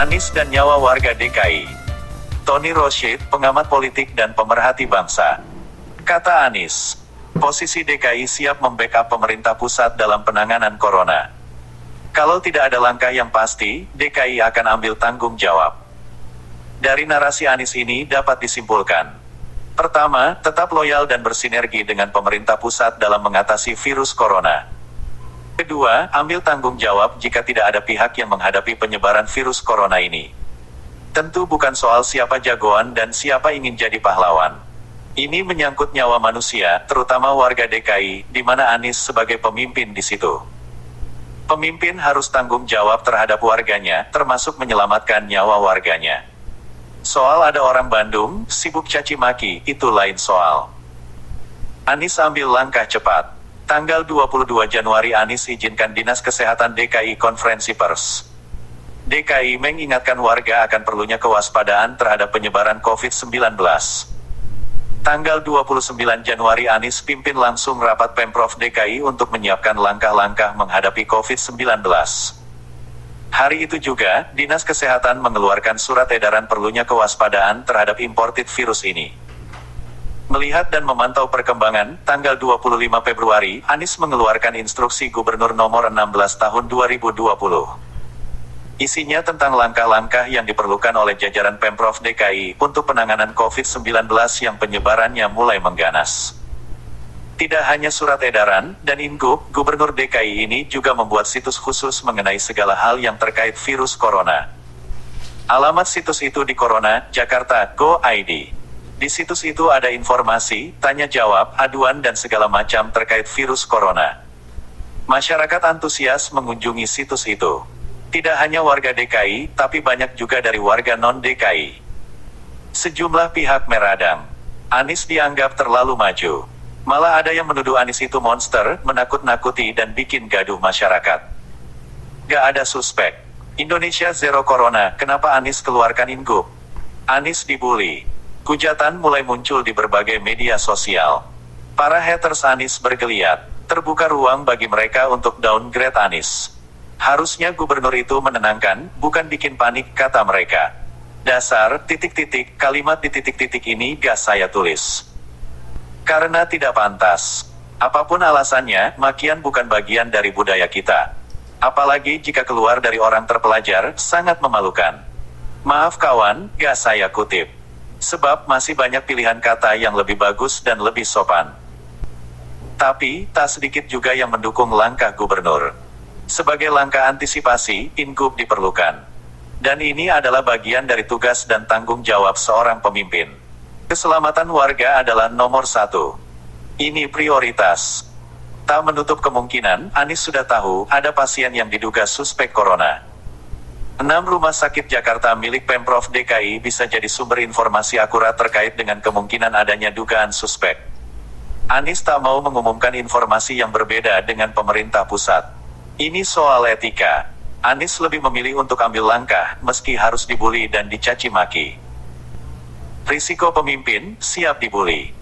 Anies dan nyawa warga DKI. Tony Rashid, pengamat politik dan pemerhati bangsa. Kata Anies, posisi DKI siap membackup pemerintah pusat dalam penanganan corona. Kalau tidak ada langkah yang pasti, DKI akan ambil tanggung jawab. Dari narasi Anies ini dapat disimpulkan. Pertama, tetap loyal dan bersinergi dengan pemerintah pusat dalam mengatasi virus corona. Kedua, ambil tanggung jawab jika tidak ada pihak yang menghadapi penyebaran virus corona ini. Tentu bukan soal siapa jagoan dan siapa ingin jadi pahlawan. Ini menyangkut nyawa manusia, terutama warga DKI, di mana Anies sebagai pemimpin di situ. Pemimpin harus tanggung jawab terhadap warganya, termasuk menyelamatkan nyawa warganya. Soal ada orang Bandung, sibuk caci maki, itu lain soal. Anies ambil langkah cepat. Tanggal 22 Januari Anies izinkan Dinas Kesehatan DKI konferensi pers. DKI mengingatkan warga akan perlunya kewaspadaan terhadap penyebaran COVID-19. Tanggal 29 Januari Anies pimpin langsung rapat Pemprov DKI untuk menyiapkan langkah-langkah menghadapi COVID-19. Hari itu juga, Dinas Kesehatan mengeluarkan surat edaran perlunya kewaspadaan terhadap imported virus ini. Melihat dan memantau perkembangan, tanggal 25 Februari, Anies mengeluarkan instruksi Gubernur nomor 16 tahun 2020. Isinya tentang langkah-langkah yang diperlukan oleh jajaran Pemprov DKI untuk penanganan COVID-19 yang penyebarannya mulai mengganas. Tidak hanya surat edaran dan Ingub, Gubernur DKI ini juga membuat situs khusus mengenai segala hal yang terkait virus corona. Alamat situs itu di Corona, Jakarta, Go.id. Di situs itu ada informasi, tanya jawab, aduan dan segala macam terkait virus corona. Masyarakat antusias mengunjungi situs itu. Tidak hanya warga DKI, tapi banyak juga dari warga non-DKI. Sejumlah pihak meradang. Anies dianggap terlalu maju. Malah ada yang menuduh Anies itu monster, menakut-nakuti dan bikin gaduh masyarakat. Gak ada suspek. Indonesia zero corona, kenapa Anies keluarkan Ingub? Anies dibully. Hujatan mulai muncul di berbagai media sosial. Para haters Anies bergeliat. Terbuka ruang bagi mereka untuk downgrade Anies. Harusnya gubernur itu menenangkan, bukan bikin panik, kata mereka. Dasar, titik-titik, kalimat di titik-titik ini gak saya tulis. Karena tidak pantas. Apapun alasannya, makian bukan bagian dari budaya kita. Apalagi jika keluar dari orang terpelajar, sangat memalukan. Maaf kawan, gak saya kutip. Sebab masih banyak pilihan kata yang lebih bagus dan lebih sopan. Tapi, tak sedikit juga yang mendukung langkah gubernur. Sebagai langkah antisipasi, Ingub diperlukan. Dan ini adalah bagian dari tugas dan tanggung jawab seorang pemimpin. Keselamatan warga adalah nomor satu. Ini prioritas. Tak menutup kemungkinan, Anies sudah tahu, ada pasien yang diduga suspek corona. 6 rumah sakit Jakarta milik Pemprov DKI bisa jadi sumber informasi akurat terkait dengan kemungkinan adanya dugaan suspek. Anies tak mau mengumumkan informasi yang berbeda dengan pemerintah pusat. Ini soal etika. Anies lebih memilih untuk ambil langkah, meski harus dibully dan dicaci maki. Risiko pemimpin, siap dibully.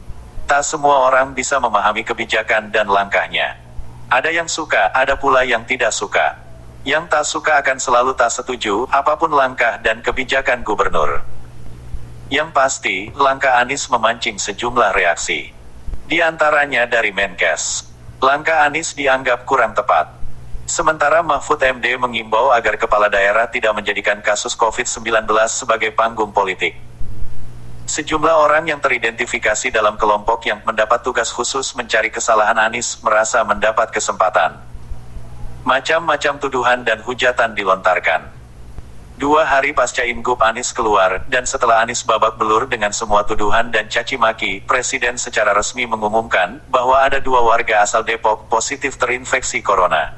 Tak semua orang bisa memahami kebijakan dan langkahnya. Ada yang suka, ada pula yang tidak suka. Yang tak suka akan selalu tak setuju, apapun langkah dan kebijakan gubernur. Yang pasti, langkah Anies memancing sejumlah reaksi. Di antaranya dari Menkes. Langkah Anies dianggap kurang tepat. Sementara Mahfud MD mengimbau agar kepala daerah tidak menjadikan kasus COVID-19 sebagai panggung politik. Sejumlah orang yang teridentifikasi dalam kelompok yang mendapat tugas khusus mencari kesalahan Anies merasa mendapat kesempatan. Macam-macam tuduhan dan hujatan dilontarkan. 2 hari pasca Ingub Anies keluar, dan setelah Anies babak belur dengan semua tuduhan dan caci maki, Presiden secara resmi mengumumkan bahwa ada 2 warga asal Depok positif terinfeksi corona.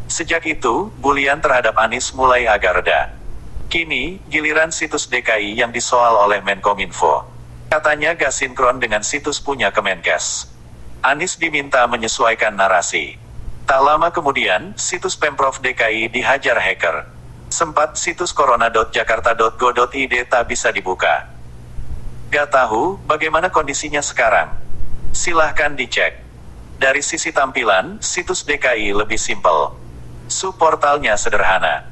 Sejak itu, bulian terhadap Anies mulai agak reda. Kini, giliran situs DKI yang disoal oleh Menkominfo. Katanya gak sinkron dengan situs punya Kemenkes. Anies diminta menyesuaikan narasi. Tak lama kemudian, situs Pemprov DKI dihajar hacker. Sempat situs corona.jakarta.go.id tak bisa dibuka. Gak tahu bagaimana kondisinya sekarang? Silahkan dicek. Dari sisi tampilan, situs DKI lebih simpel. Subportalnya sederhana.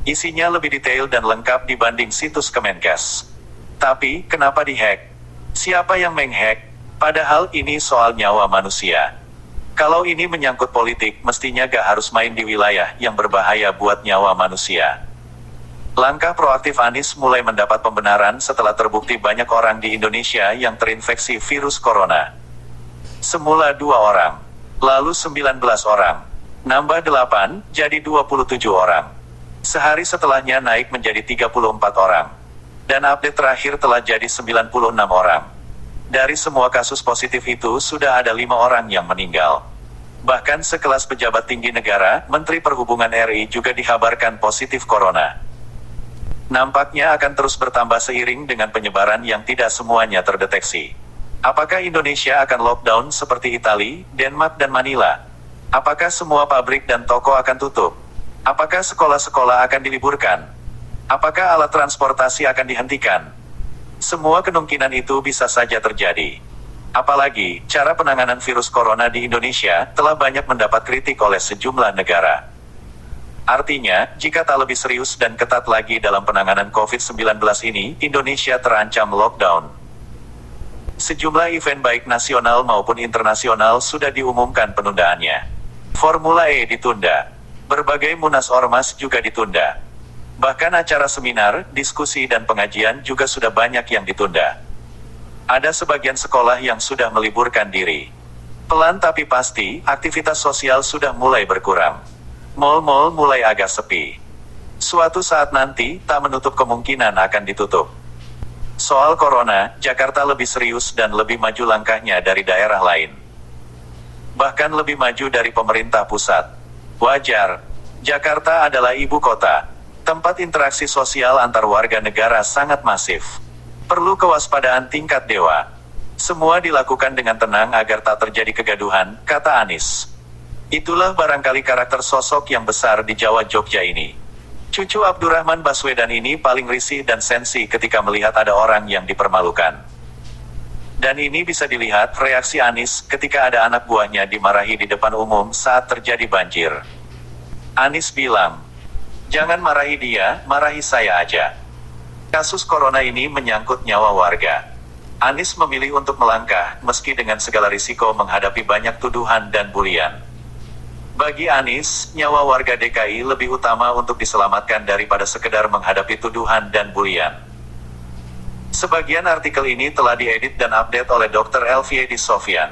Isinya lebih detail dan lengkap dibanding situs Kemenkes. Tapi, kenapa dihack? Siapa yang menghack? Padahal ini soal nyawa manusia. Kalau ini menyangkut politik, mestinya gak harus main di wilayah yang berbahaya buat nyawa manusia. Langkah proaktif Anies mulai mendapat pembenaran setelah terbukti banyak orang di Indonesia yang terinfeksi virus corona. Semula 2 orang, lalu 19 orang, nambah 8, jadi 27 orang. Sehari setelahnya naik menjadi 34 orang. Dan update terakhir telah jadi 96 orang. Dari semua kasus positif itu sudah ada 5 orang yang meninggal. Bahkan sekelas pejabat tinggi negara, Menteri Perhubungan RI juga dikabarkan positif corona. Nampaknya akan terus bertambah seiring dengan penyebaran yang tidak semuanya terdeteksi. Apakah Indonesia akan lockdown seperti Italia, Denmark dan Manila? Apakah semua pabrik dan toko akan tutup? Apakah sekolah-sekolah akan diliburkan? Apakah alat transportasi akan dihentikan? Semua kemungkinan itu bisa saja terjadi. Apalagi, cara penanganan virus corona di Indonesia telah banyak mendapat kritik oleh sejumlah negara. Artinya, jika tak lebih serius dan ketat lagi dalam penanganan COVID-19 ini, Indonesia terancam lockdown. Sejumlah event baik nasional maupun internasional sudah diumumkan penundaannya. Formula E ditunda. Berbagai munas ormas juga ditunda. Bahkan acara seminar, diskusi dan pengajian juga sudah banyak yang ditunda. Ada sebagian sekolah yang sudah meliburkan diri. Pelan tapi pasti, aktivitas sosial sudah mulai berkurang. Mal-mal mulai agak sepi. Suatu saat nanti, tak menutup kemungkinan akan ditutup. Soal corona, Jakarta lebih serius dan lebih maju langkahnya dari daerah lain. Bahkan lebih maju dari pemerintah pusat. Wajar. Jakarta adalah ibu kota. Tempat interaksi sosial antar warga negara sangat masif. Perlu kewaspadaan tingkat dewa. Semua dilakukan dengan tenang agar tak terjadi kegaduhan, kata Anies. Itulah barangkali karakter sosok yang besar di Jawa Jogja ini. Cucu Abdurrahman Baswedan ini paling risih dan sensi ketika melihat ada orang yang dipermalukan. Dan ini bisa dilihat reaksi Anies ketika ada anak buahnya dimarahi di depan umum saat terjadi banjir. Anies bilang, "Jangan marahi dia, marahi saya aja." Kasus corona ini menyangkut nyawa warga. Anies memilih untuk melangkah, meski dengan segala risiko menghadapi banyak tuduhan dan bulian. Bagi Anies, nyawa warga DKI lebih utama untuk diselamatkan daripada sekedar menghadapi tuduhan dan bulian. Sebagian artikel ini telah diedit dan update oleh Dr. Elviedi Sofyan.